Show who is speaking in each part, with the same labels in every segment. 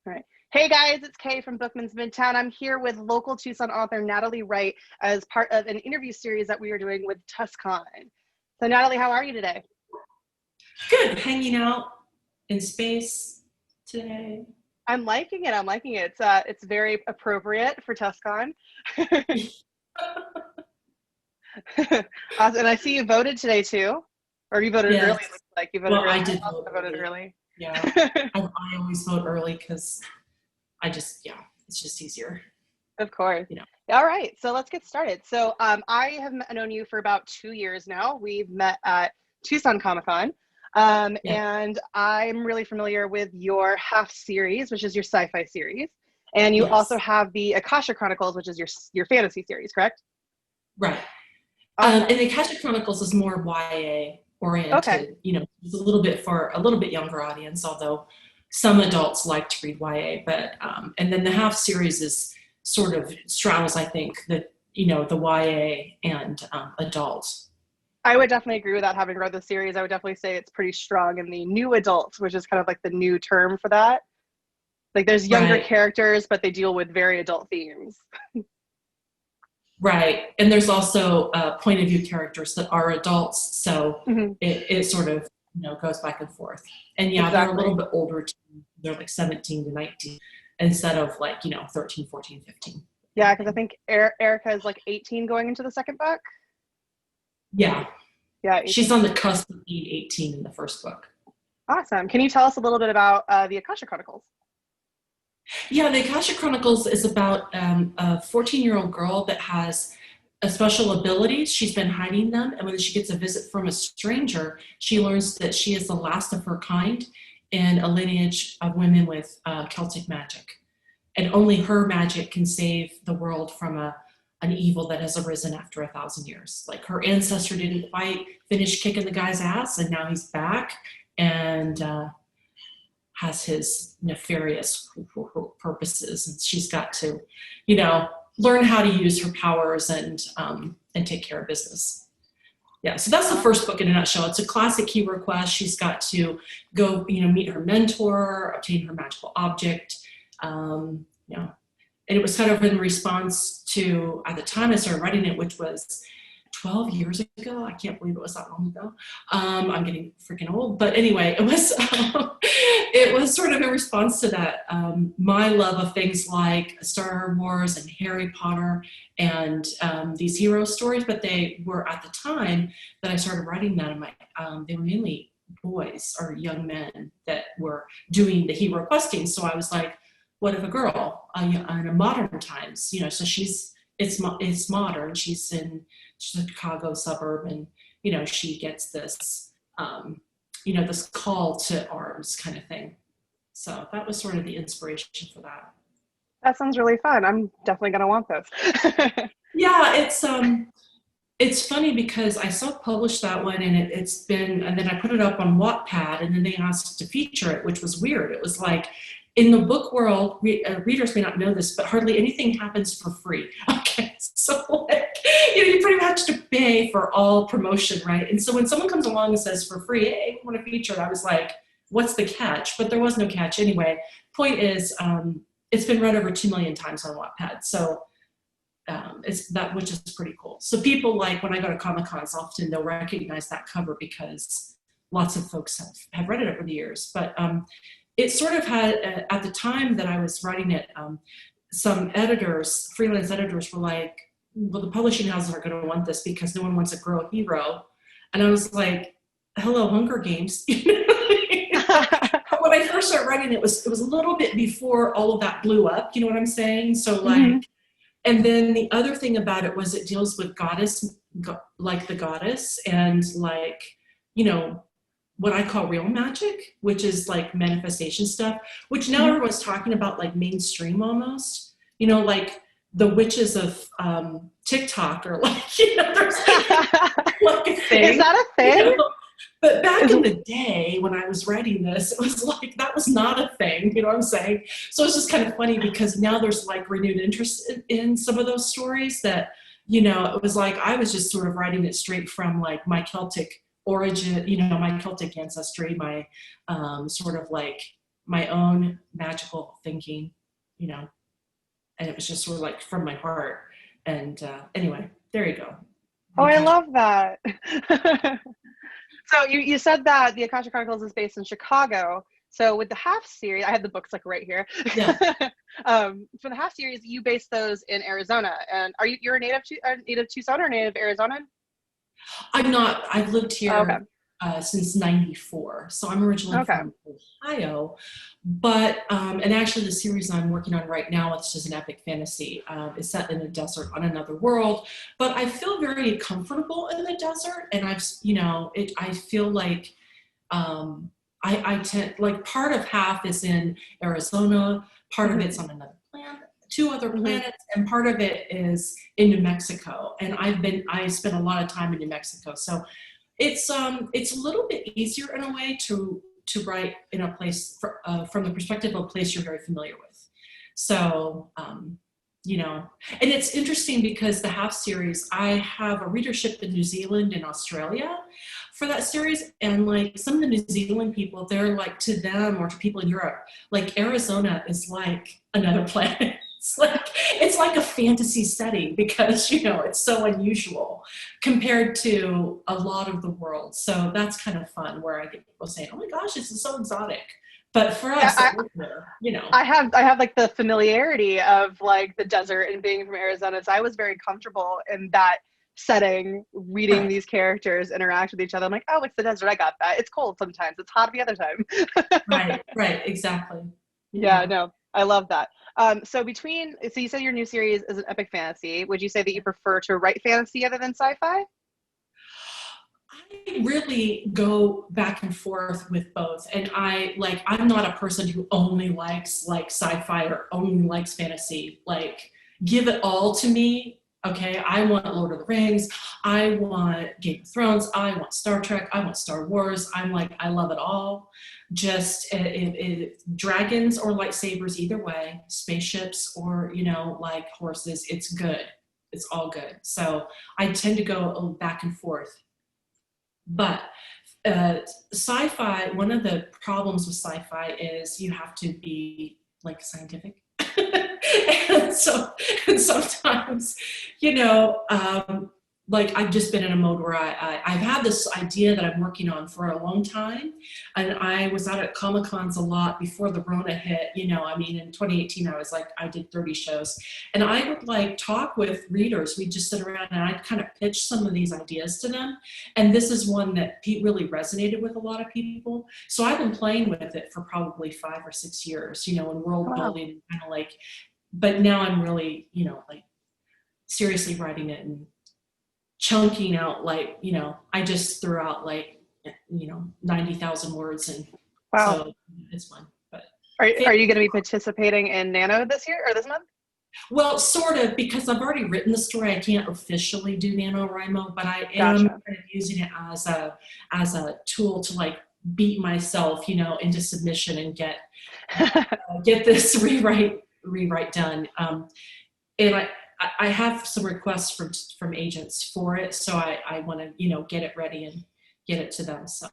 Speaker 1: All right. Hey guys, it's Kay from Bookman's Midtown. I'm here with local Tucson author Natalie Wright as part of an interview series that we are doing with TusCon. So Natalie, how are you today?
Speaker 2: Good, hanging out in space today.
Speaker 1: I'm liking it. I'm liking it. It's very appropriate for TusCon. Awesome. And I see you voted today too, or you voted early.
Speaker 2: Yes.
Speaker 1: It looks like you voted
Speaker 2: Well,
Speaker 1: early.
Speaker 2: I did
Speaker 1: I also
Speaker 2: vote
Speaker 1: voted
Speaker 2: early.
Speaker 1: early.
Speaker 2: Yeah, I always vote early because it's just easier.
Speaker 1: Of course.
Speaker 2: You know.
Speaker 1: All right, so let's get started. So I have known you for about 2 years now. We've met at Tucson Comic Con,
Speaker 2: Yeah.
Speaker 1: and I'm really familiar with your Half series, which is your sci-fi series, and you also
Speaker 2: Yes.
Speaker 1: have the Akasha Chronicles, which is your fantasy series, correct?
Speaker 2: Right.
Speaker 1: Awesome.
Speaker 2: And the Akasha Chronicles is more YA oriented.
Speaker 1: Okay.
Speaker 2: It's a little bit for a little bit younger audience, although some adults like to read YA. But and then the Half series is sort of straddles, I think, the YA and adult.
Speaker 1: I would definitely agree with that. Having read the series, I would definitely say it's pretty strong in the new adults, which is kind of like the new term for that. Like there's younger characters, but they deal with very adult themes.
Speaker 2: Right. And there's also point of view characters that are adults. So it sort of, goes back and forth. And they're a little bit older too. They're like 17 to 19 instead of 13, 14, 15.
Speaker 1: Yeah, because I think Erica is like 18 going into the second book.
Speaker 2: Yeah.
Speaker 1: Yeah.
Speaker 2: 18. She's on the cusp of being 18 in the first book.
Speaker 1: Awesome. Can you tell us a little bit about the Akasha Chronicles?
Speaker 2: Yeah, the Akasha Chronicles is about a 14-year-old girl that has a special abilities. She's been hiding them, and when she gets a visit from a stranger, she learns that she is the last of her kind in a lineage of women with Celtic magic. And only her magic can save the world from an evil that has arisen after 1,000 years. Like her ancestor didn't quite finish kicking the guy's ass, and now he's back and has his nefarious purposes, and she's got to, learn how to use her powers and take care of business. Yeah, so that's the first book in a nutshell. It's a classic hero quest. She's got to go, meet her mentor, obtain her magical object, and it was kind of in response to, at the time I started writing it, which was 12 years ago. I can't believe it was that long ago. I'm getting freaking old, but anyway, it was sort of in response to that, my love of things like Star Wars and Harry Potter and these hero stories, but they were, at the time that I started writing them, they were mainly boys or young men that were doing the hero questing. So I was like, what if a girl in a modern times, so it's modern. She's a Chicago suburb, and she gets this this call to arms kind of thing. So that was sort of the inspiration for that.
Speaker 1: That sounds really fun. I'm definitely gonna want this.
Speaker 2: Yeah, it's funny because I self-published that one, and and then I put it up on Wattpad, and then they asked to feature it, which was weird. It was like, in the book world, readers may not know this, but hardly anything happens for free. Okay, so you pretty much have to pay for all promotion, right? And so when someone comes along and says for free, hey, I want to feature it, I was like, what's the catch? But there was no catch anyway. Point is, it's been read over 2 million times on Wattpad, so which is pretty cool. So people, like, when I go to Comic-Cons, often they'll recognize that cover because lots of folks have read it over the years. But it sort of had, at the time that I was writing it, some editors, freelance editors, were like, well, the publishing houses aren't going to want this because no one wants a girl hero. And I was like, hello, Hunger Games. When I first started writing it, was a little bit before all of that blew up. You know what I'm saying? So and then the other thing about it was it deals with like the goddess, and like, what I call real magic, which is like manifestation stuff, which now everyone's talking about, like mainstream almost, like the witches of TikTok, or like, there's like a thing.
Speaker 1: Is that a thing?
Speaker 2: But back in the day when I was writing this, it was like, that was not a thing, you know what I'm saying? So it's just kind of funny because now there's like renewed interest in some of those stories that, it was like, I was just sort of writing it straight from like my Celtic origin, my Celtic ancestry, my sort of like my own magical thinking, and it was just sort of like from my heart. And anyway, there you go.
Speaker 1: Oh, I love that. So you said that the Akasha Chronicles is based in Chicago. So with the half series, I have the books like right here.
Speaker 2: Yeah.
Speaker 1: For the half series, you base those in Arizona. And you're a native Tucson or native Arizonan?
Speaker 2: I'm not. I've lived here
Speaker 1: Okay.
Speaker 2: Since '94, so I'm originally from Ohio. But and actually, the series I'm working on right now, it's just an epic fantasy. It's set in a desert on another world, but I feel very comfortable in the desert, and I feel like I tend like part of half is in Arizona, part of it's on another planet, two other planets, and part of it is in New Mexico. And I spent a lot of time in New Mexico, so it's a little bit easier in a way to write in a place from the perspective of a place you're very familiar with. So and it's interesting because the half series, I have a readership in New Zealand and Australia for that series, and like some of the New Zealand people, they're like, to them or to people in Europe, like Arizona is like another planet. It's like a fantasy setting because it's so unusual compared to a lot of the world. So that's kind of fun where I get people saying, "Oh my gosh, this is so exotic." But for us,
Speaker 1: I have like the familiarity of like the desert and being from Arizona, so I was very comfortable in that setting, reading these characters interact with each other. I'm like, oh, it's the desert. I got that. It's cold sometimes. It's hot the other time.
Speaker 2: Right, exactly.
Speaker 1: Yeah, no, I love that. So you said your new series is an epic fantasy. Would you say that you prefer to write fantasy other than sci-fi?
Speaker 2: I really go back and forth with both. And I'm not a person who only likes like sci-fi or only likes fantasy. Like, give it all to me. Okay, I want Lord of the Rings. I want Game of Thrones. I want Star Trek. I want Star Wars. I love it all. Just dragons or lightsabers, either way, spaceships or, like horses, it's good. It's all good. So I tend to go back and forth. But sci-fi, one of the problems with sci-fi is you have to be like scientific. and sometimes, like I've just been in a mode where I've had this idea that I'm working on for a long time. And I was out at Comic-Cons a lot before the Rona hit, in 2018, I did 30 shows, and I would like talk with readers. We'd just sit around and I'd kind of pitch some of these ideas to them. And this is one that really resonated with a lot of people. So I've been playing with it for probably 5 or 6 years, in world building, kind of like, but now I'm really, like seriously writing it and chunking out, like, I just threw out like, 90,000 words, and so it's fun. But
Speaker 1: are you going to be participating in Nano this year or this month?
Speaker 2: Well, sort of, because I've already written the story. I can't officially do NaNoWriMo, but I am kind of using it as a tool to like beat myself, into submission and get this rewrite done. And I have some requests from agents for it, so I want to get it ready and get it to them. So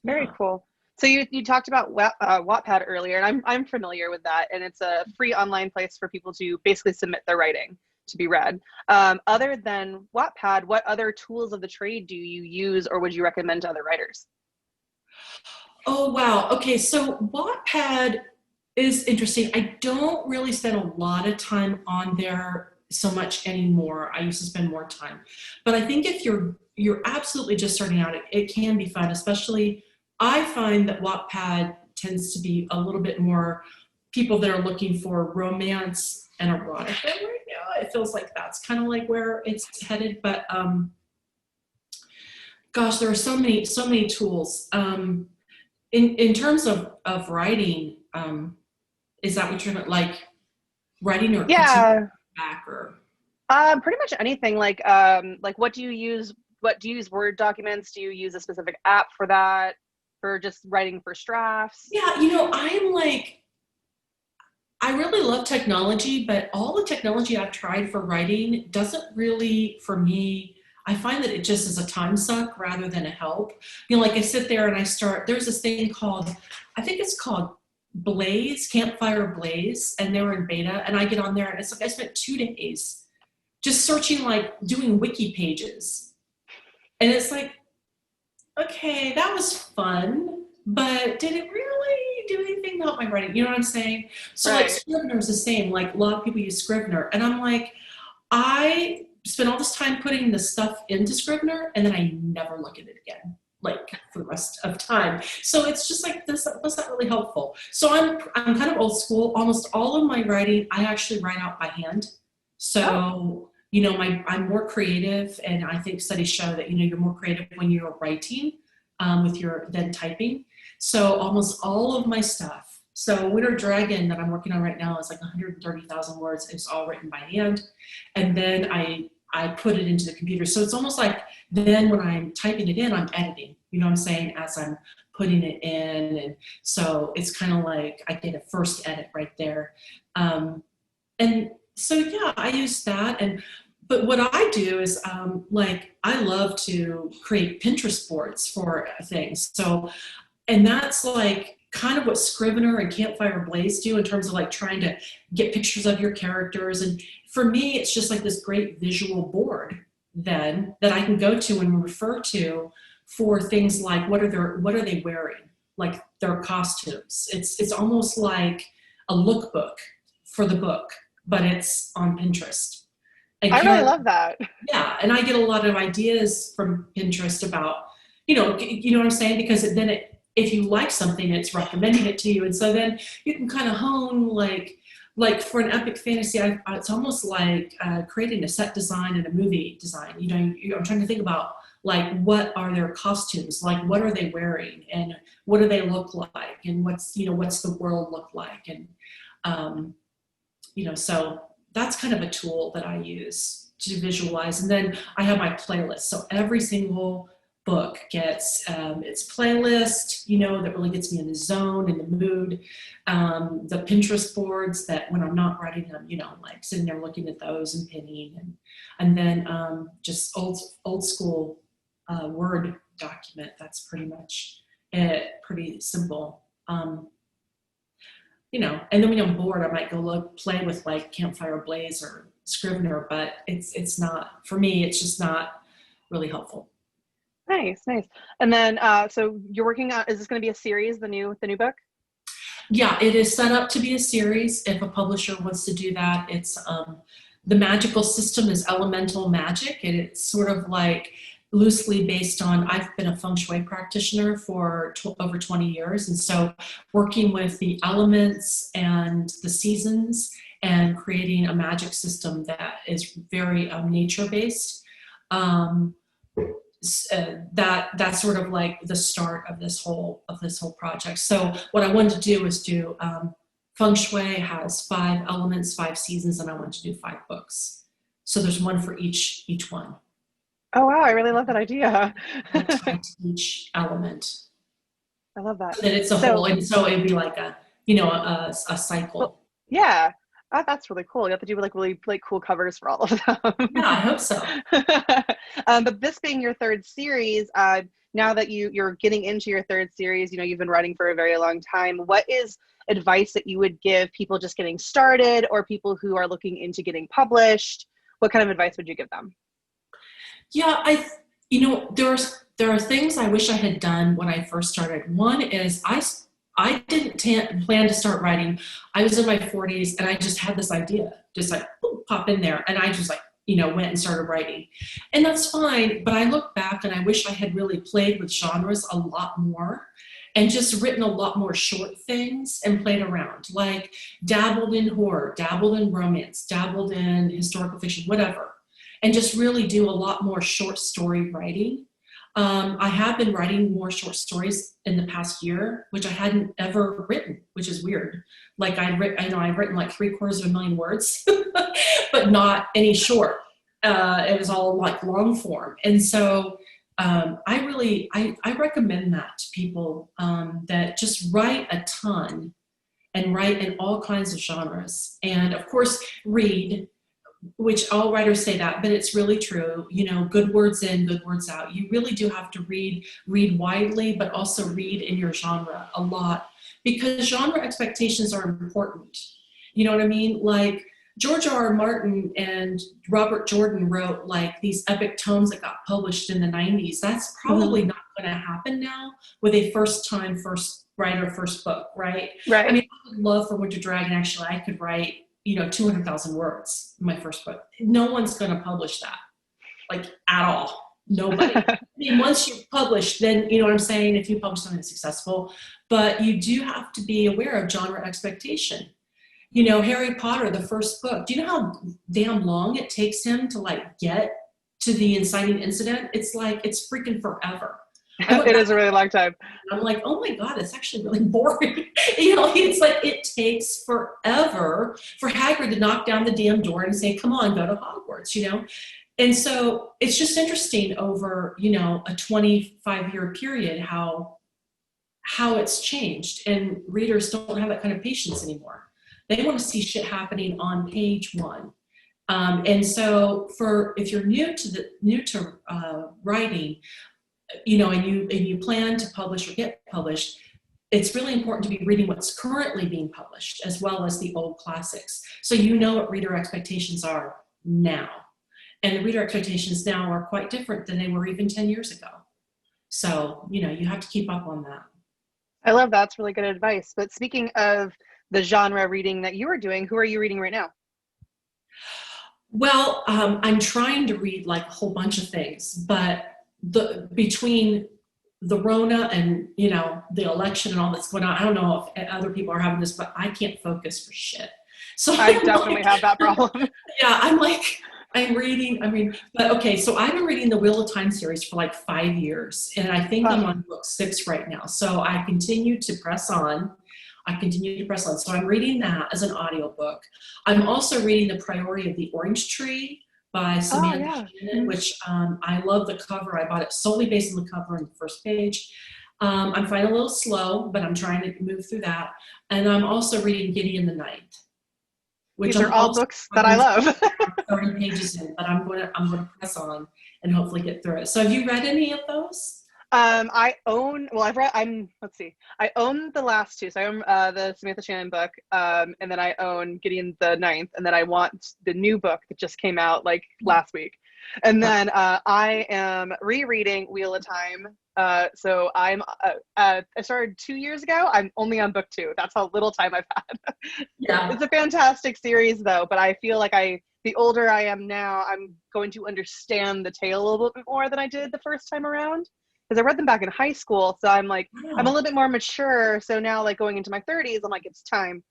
Speaker 1: very cool. So you talked about Wattpad earlier, and I'm familiar with that, and it's a free online place for people to basically submit their writing to be read. Other than Wattpad, what other tools of the trade do you use or would you recommend to other writers?
Speaker 2: Oh, wow. Okay, so Wattpad is interesting. I don't really spend a lot of time on there so much anymore. I used to spend more time. But I think if you're absolutely just starting out, it can be fun, especially I find that Wattpad tends to be a little bit more people that are looking for romance and erotica right now. It feels like that's kind of like where it's headed. But gosh, there are so many tools. In terms of writing, is that what you're like writing or back or?
Speaker 1: Pretty much anything. Like what do you use? What do you use? Word documents? Do you use a specific app for that? For just writing first drafts?
Speaker 2: Yeah, I really love technology, but all the technology I've tried for writing doesn't really, for me, I find that it just is a time suck rather than a help. Like I sit there and there's this thing called, I think it's called Campfire Blaze, and they were in beta, and I get on there and it's like I spent 2 days just searching, like doing wiki pages. And it's like, okay, that was fun, but did it really do anything to help my writing? You know what I'm saying? So
Speaker 1: Right.
Speaker 2: like Scrivener is the same. Like a lot of people use Scrivener, and I'm like, I spent all this time putting the stuff into Scrivener, and then I never look at it again, like for the rest of time. So it's just like this was not really helpful. So I'm kind of old school. Almost all of my writing I actually write out by hand. So you know, I'm more creative, and I think studies show that, you know, you're more creative when you're writing than typing. So almost all of my stuff. So Winter Dragon that I'm working on right now is like 130,000 words. It's all written by hand. And then I put it into the computer. So it's almost like then when I'm typing it in, I'm editing, you know what I'm saying, as I'm putting it in. And so it's kind of like I get a first edit right there. And so, yeah, I use that. But what I do is like I love to create Pinterest boards for things. So, and that's like kind of what Scrivener and Campfire Blaze do in terms of like trying to get pictures of your characters. And for me, it's just like this great visual board then that I can go to and refer to for things like what are they wearing, like their costumes. It's almost like a lookbook for the book, but it's on Pinterest. And
Speaker 1: I really love that.
Speaker 2: yeah, and I get a lot of ideas from Pinterest about, you know what I'm saying, because then if you like something, it's recommending it to you, and so then you can kind of hone like for an epic fantasy. It's almost like creating a set design and a movie design. You know, I'm trying to think about like what are their costumes, like what are they wearing, and what do they look like, and what's the world look like, and you know, so that's kind of a tool that I use to visualize. And then I have my playlist. So every single book gets its playlist, you know, that really gets me in the zone, in the mood. The Pinterest boards that when I'm not writing them, you know, like sitting there looking at those and pinning, and then just old school Word document. That's pretty much it, pretty simple. You know, and then when I'm bored, I might go play with like Campfire Blaze or Scrivener, but it's not, for me, it's just not really helpful.
Speaker 1: Nice. And then, so you're working on, is this going to be a series, the new book?
Speaker 2: Yeah, it is set up to be a series. If a publisher wants to do that, it's the magical system is elemental magic, and it's sort of like loosely based on, I've been a feng shui practitioner for over 20 years. And so working with the elements and the seasons and creating a magic system that is very nature-based, that's sort of like the start of this whole project. So what I wanted to do is do feng shui has 5 elements, 5 seasons, and I wanted to do 5 books. So there's one for each one.
Speaker 1: Oh, wow. I really love that idea.
Speaker 2: Tied to each element.
Speaker 1: I love that.
Speaker 2: That it's a whole, and so it'd be like a cycle.
Speaker 1: Well, yeah. That's really cool. You have to do like really like cool covers for all of them.
Speaker 2: Yeah, I hope so.
Speaker 1: But this being your 3rd series, now that you're getting into your 3rd series, you know, you've been writing for a very long time. What is advice that you would give people just getting started, or people who are looking into getting published? What kind of advice would you give them?
Speaker 2: Yeah, there are things I wish I had done when I first started. One is I didn't plan to start writing. I was in my 40s and I just had this idea, just like pop in there, and I just like, you know, went and started writing. And that's fine, but I look back and I wish I had really played with genres a lot more and just written a lot more short things and played around, like dabbled in horror, dabbled in romance, dabbled in historical fiction, whatever. And just really do a lot more short story writing. I have been writing more short stories in the past year, which I hadn't ever written, which is weird. Like I've written like 750,000 words, but not any short. It was all like long form. And so I recommend that to people, that just write a ton and write in all kinds of genres. And of course, read, which all writers say that, but it's really true. You know, good words in, good words out. You really do have to read widely, but also read in your genre a lot, because genre expectations are important. You know what I mean? Like George R.R. Martin and Robert Jordan wrote like these epic tomes that got published in the 90s. That's probably not going to happen now with a first writer, first book, right?
Speaker 1: Right.
Speaker 2: I mean, I would love for Winter Dragon, actually, I could write, 200,000 words in my first book. No one's going to publish that, like at all. Nobody. I mean, once you're published, then, you know what I'm saying, if you publish something that's successful, but you do have to be aware of genre expectation. Harry Potter, the first book, do you know how damn long it takes him to like get to the inciting incident? It's like, it's freaking forever.
Speaker 1: It is a really long time.
Speaker 2: I'm like, oh my God, it's actually really boring. It's like, it takes forever for Hagrid to knock down the damn door and say, come on, go to Hogwarts, And so it's just interesting over, a 25-year period, how it's changed. And readers don't have that kind of patience anymore. They want to see shit happening on page one. And so if you're new to writing, and you plan to publish or get published, it's really important to be reading what's currently being published as well as the old classics. So what reader expectations are now. And the reader expectations now are quite different than they were even 10 years ago. So, you have to keep up on that.
Speaker 1: I love that. That's really good advice. But speaking of the genre reading that you are doing, who are you reading right now?
Speaker 2: Well, I'm trying to read like a whole bunch of things, but between the Rona and, the election and all that's going on, I don't know if other people are having this, but I can't focus for shit. So
Speaker 1: I definitely have that problem.
Speaker 2: Yeah, I'm reading, but okay, so I've been reading the Wheel of Time series for like 5 years, and I think I'm on book 6 right now. So I continue to press on. So I'm reading that as an audiobook. I'm also reading The Priority of the Orange Tree by Samantha Shannon, which I love the cover. I bought it solely based on the cover and the first page. I'm finding it a little slow, but I'm trying to move through that. And I'm also reading Gideon the Ninth.
Speaker 1: These are all books that I love.
Speaker 2: 30 pages in, but I'm going to press on and hopefully get through it. So have you read any of those?
Speaker 1: I own the last 2. So I own the Samantha Shannon book, and then I own Gideon the Ninth, and then I want the new book that just came out like last week. And then I am rereading Wheel of Time. So I started 2 years ago. I'm only on book 2. That's how little time I've had.
Speaker 2: Yeah.
Speaker 1: It's a fantastic series though, but I feel like the older I am now, I'm going to understand the tale a little bit more than I did the first time around. Because I read them back in high school, so I'm like, I'm a little bit more mature. So now, like going into my 30s, I'm like, it's time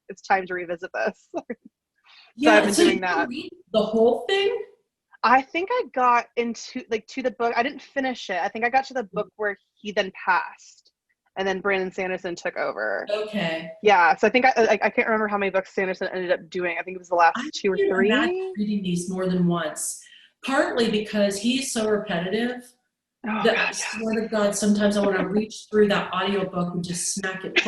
Speaker 1: to revisit this. So I've been doing that.
Speaker 2: Read the whole thing?
Speaker 1: I think I got into to the book. I didn't finish it. I think I got to the book where he then passed, and then Brandon Sanderson took over.
Speaker 2: Okay.
Speaker 1: Yeah, so I think I can't remember how many books Sanderson ended up doing. I think it was the last 2 or 3.
Speaker 2: Reading these more than once, partly because he's so repetitive. I swear to God, sometimes I want to reach through that audiobook and just smack it.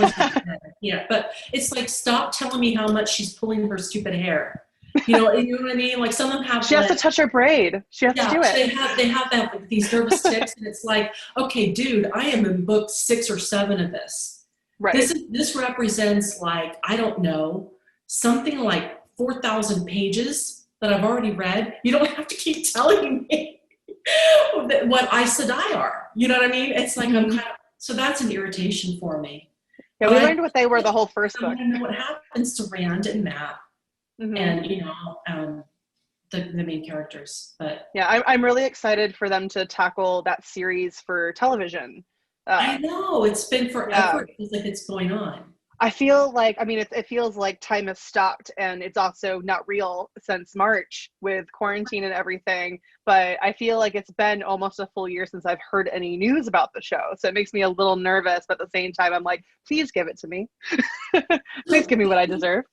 Speaker 2: Yeah, but it's like, stop telling me how much she's pulling her stupid hair. You know what I mean? Like some of them have.
Speaker 1: She has to touch her braid. She has to do it.
Speaker 2: They have that like, these nervous tics, and it's like, okay, dude, I am in book 6 or 7 of this.
Speaker 1: Right.
Speaker 2: This represents like, I don't know, something like 4,000 pages that I've already read. You don't have to keep telling me what Aes Sedai are. You know what I mean? It's like I'm kind of, so that's an irritation for me.
Speaker 1: Yeah, we learned what they were the whole first book.
Speaker 2: I know what happens to Rand and Matt, and the main characters. But
Speaker 1: yeah, I'm really excited for them to tackle that series for television.
Speaker 2: I know it's been forever. It feels like it's going on.
Speaker 1: I feel like, it feels like time has stopped, and it's also not real since March with quarantine and everything. But I feel like it's been almost a full year since I've heard any news about the show. So it makes me a little nervous, but at the same time, I'm like, please give it to me. Please give me what I deserve.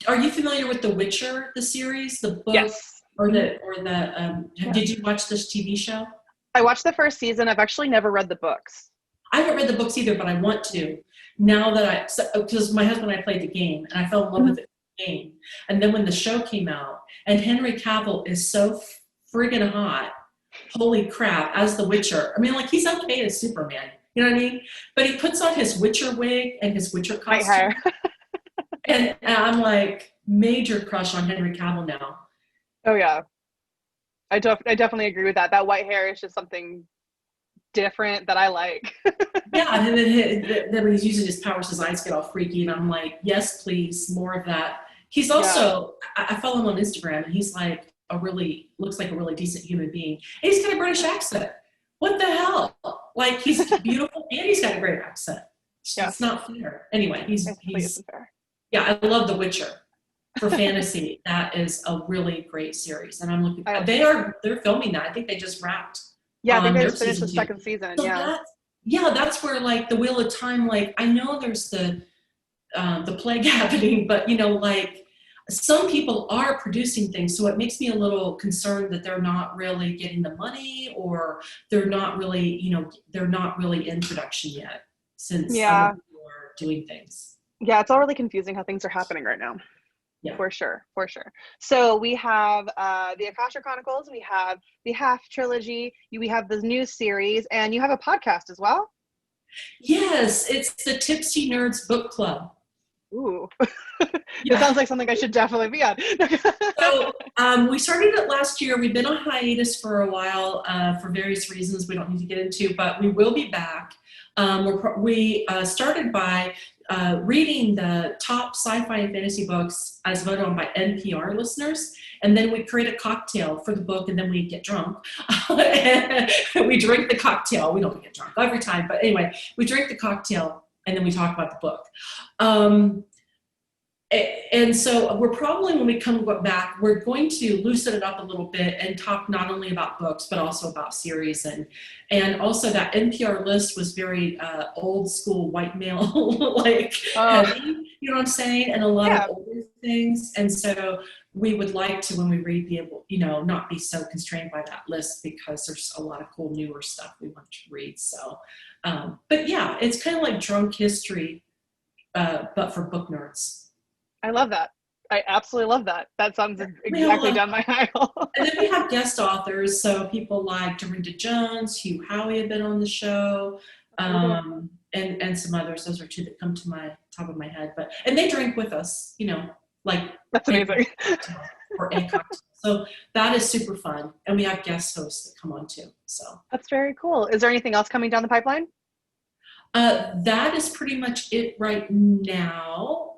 Speaker 2: Are you familiar with The Witcher, the series, the book?
Speaker 1: Yes.
Speaker 2: Did you watch this TV show?
Speaker 1: I watched the first season. I've actually never read the books.
Speaker 2: I haven't read the books either, but I want to. Now that because my husband and I played the game, and I fell in love with the game. And then when the show came out, and Henry Cavill is so friggin' hot, holy crap, as The Witcher. I mean, like, he's okay as Superman. You know what I mean? But he puts on his Witcher wig and his Witcher
Speaker 1: White
Speaker 2: costume.
Speaker 1: hair.
Speaker 2: And I'm like, major crush on Henry Cavill now.
Speaker 1: Oh yeah. I definitely agree with that. That white hair is just something different that I like.
Speaker 2: Yeah, and then when he's using his powers, his eyes get all freaky, and I'm like, yes, please, more of that. He's also, I follow him on Instagram, and he's like looks like a really decent human being. And he's got a British accent. What the hell? Like, he's beautiful, and he's got a great accent. It's not fair. Anyway, he's
Speaker 1: fair.
Speaker 2: Yeah, I love The Witcher. For fantasy, that is a really great series, and I'm looking. They're filming that. I think they just wrapped.
Speaker 1: Yeah, I think they just finished the second season.
Speaker 2: So that's where, like, the Wheel of Time. Like, I know there's the plague happening, but like, some people are producing things, so it makes me a little concerned that they're not really getting the money, or they're not really in production yet, since other people are doing things.
Speaker 1: Yeah, it's all really confusing how things are happening right now.
Speaker 2: Yeah.
Speaker 1: For sure. So we have the Akasha Chronicles, we have the Half Trilogy, we have the new series, and you have a podcast as well?
Speaker 2: Yes, it's the Tipsy Nerds Book Club.
Speaker 1: Ooh. It sounds like something I should definitely be on.
Speaker 2: So we started it last year. We've been on hiatus for a while for various reasons we don't need to get into, but we will be back. We started by reading the top sci-fi and fantasy books as voted on by NPR listeners, and then we create a cocktail for the book, and then we get drunk. We drink the cocktail. We don't get drunk every time, but anyway, we drink the cocktail, and then we talk about the book. And so we're probably, when we come back, we're going to loosen it up a little bit and talk not only about books, but also about series. And also, that NPR list was very old school white male, heavy, you know what I'm saying? And a lot of older things. And so we would like to, when we read, be able, not be so constrained by that list, because there's a lot of cool newer stuff we want to read. So, but yeah, it's kind of like drunk history, but for book nerds.
Speaker 1: I love that. I absolutely love that. That sounds exactly down my aisle.
Speaker 2: And then we have guest authors, so people like Dorinda Jones, Hugh Howey have been on the show, and some others. Those are two that come to my top of my head. And they drink with us, like
Speaker 1: that's amazing.
Speaker 2: Or a cocktail. So that is super fun, and we have guest hosts that come on too. So
Speaker 1: that's very cool. Is there anything else coming down the pipeline?
Speaker 2: That is pretty much it right now.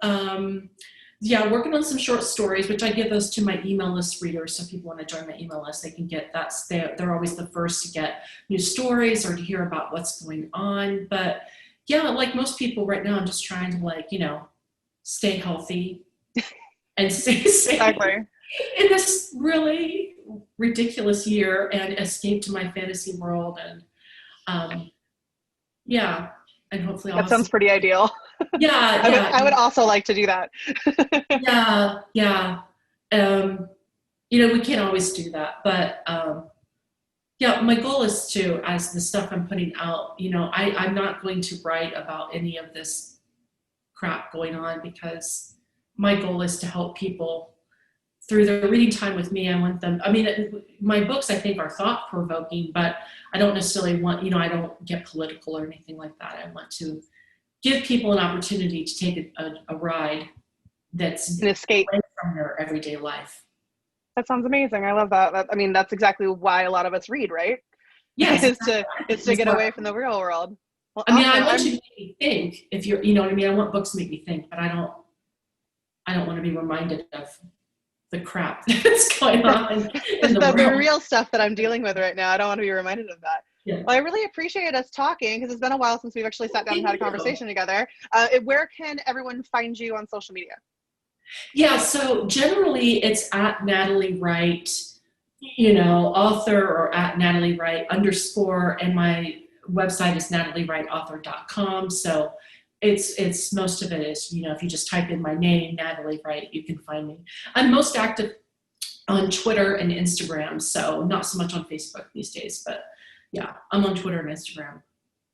Speaker 2: Working on some short stories, which I give those to my email list readers. So if people want to join my email list, they can get that. They're always the first to get new stories or to hear about what's going on. But yeah, like most people right now, I'm just trying to stay healthy and stay safe in this really ridiculous year, and escape to my fantasy world. And and hopefully
Speaker 1: that sounds pretty ideal. I would also like to do that.
Speaker 2: We can't always do that, but my goal is to, as the stuff I'm putting out, I'm not going to write about any of this crap going on, because my goal is to help people through their reading time with me. I want them, my books, I think, are thought-provoking, but I don't necessarily want, I don't get political or anything like that. I want to give people an opportunity to take a ride that's
Speaker 1: an escape
Speaker 2: away from their everyday life.
Speaker 1: That sounds amazing. I love that. That's exactly why a lot of us read, right?
Speaker 2: Yes.
Speaker 1: It's to get away from the real world. Well,
Speaker 2: I want you to make me think, if you're, I want books to make me think, but I don't want to be reminded of the crap that's going on in the world.
Speaker 1: The real stuff that I'm dealing with right now. I don't want to be reminded of that.
Speaker 2: Yeah.
Speaker 1: Well, I really appreciate us talking, because it's been a while since we've actually sat down and had a conversation together. Where can everyone find you on social media?
Speaker 2: Yeah, so generally it's at Natalie Wright, author, or at Natalie Wright _, and my website is nataliewrightauthor.com. So it's most of it is, if you just type in my name, Natalie Wright, you can find me. I'm most active on Twitter and Instagram, so not so much on Facebook these days, but yeah, I'm on Twitter and Instagram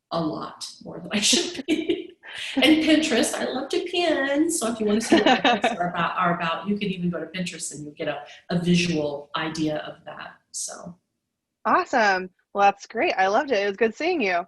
Speaker 2: a lot more than I should be. And Pinterest, I love to pin, so if you want to see what my pins are about, you can even go to Pinterest and you'll get a visual idea of that. So
Speaker 1: awesome. Well, that's great. I loved it. It was good seeing you.